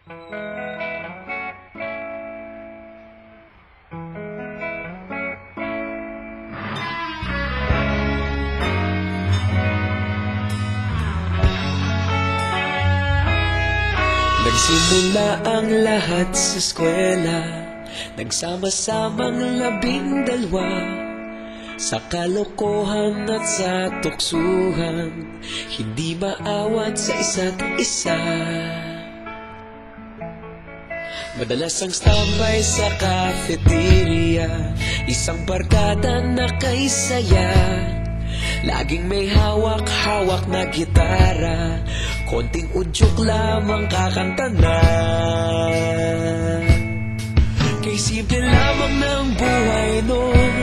Nagsimula ang lahat sa eskwela, nagsama-samang 12 sa kalokohan at sa tuksuhan, hindi maawat sa isa't isa. Madalas ang standby sa cafeteria, isang barkada na kay saya. Laging may hawak-hawak na gitara, konting udyok lamang kakanta na. Kay simple lamang ng buhay noon,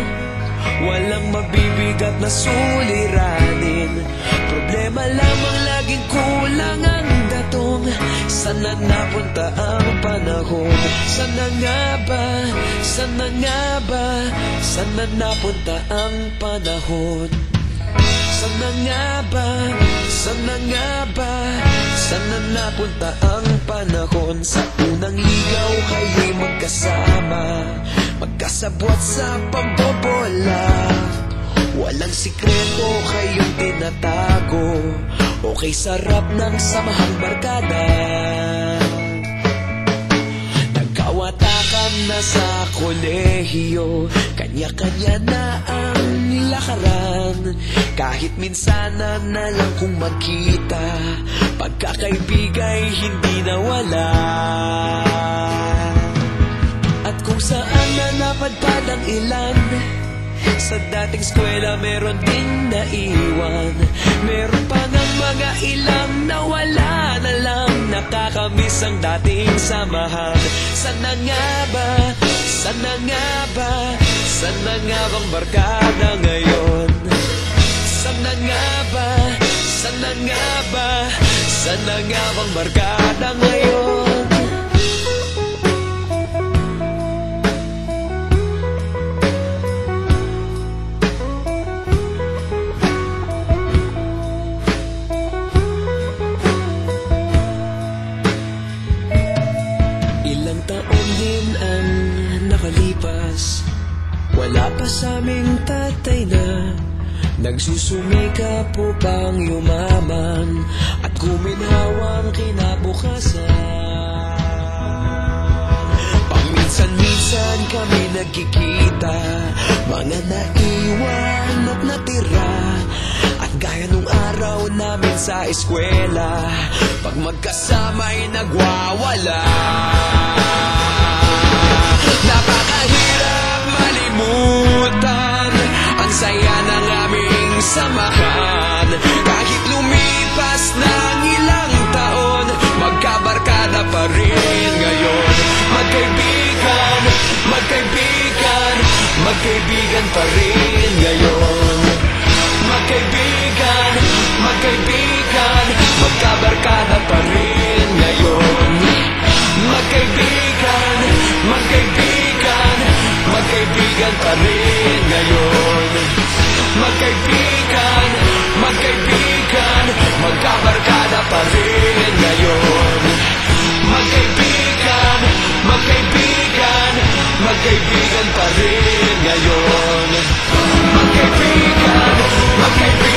walang mabibigat na suliranin. Problema lamang laging kulang ang datong. Sana napunta ang panahon? Sana nga ba? Sana nga ba? Sana napunta ang panahon? Sana nga ba? Sana nga ba? Sana napunta ang panahon? Sa unang ligaw kayo'y magkasama, magkasabwat sa pambobola. Walang sikreto kayong tinatago, okay sarap ng samahang barkada. Nagkawatakan na sa kolehiyo, kanya-kanya na ang lakaran. Kahit minsan na lang kung magkita, pagkakaibigay hindi nawala. At kung saan na napadpad ang ilan, sa dating eskwela meron ding naiwan. Meron pa ng mga ilang nawala na lang, nakakamiss ang dating samahan. Sana nga ba? Sana nga ba? Sana nga bang barkada ngayon? Sana nga ba? Sana nga ba? Sana nga bang barkada ngayon? Ilang taon din ang nakalipas, wala pa sa aming tatay na nagsusumikap upang yumaman at guminhawang kinabukasan. Paminsan-minsan kami nagkikita, mga naiwan at natira. At gaya nung araw namin sa eskwela, pag magkasama'y nagwawala. Napakahirap malimutan ang saya ng aming samahan. Kahit lumipas ng ilang taon, magkabarkada pa rin ngayon. Magkaibigan, magkaibigan, magkaibigan pa rin ngayon. Magkaibigan, magkaibigan, magkabarkada pa rin ngayon. Magkaibigan, magkaibigan, magkaibigan pa rin ngayon. Magkaibigan, magkaibigan, magkabarkada pa rin ngayon. Magkaibigan, magkaibigan, magkaibigan pa rin ngayon. Magkaibigan, magkaibigan.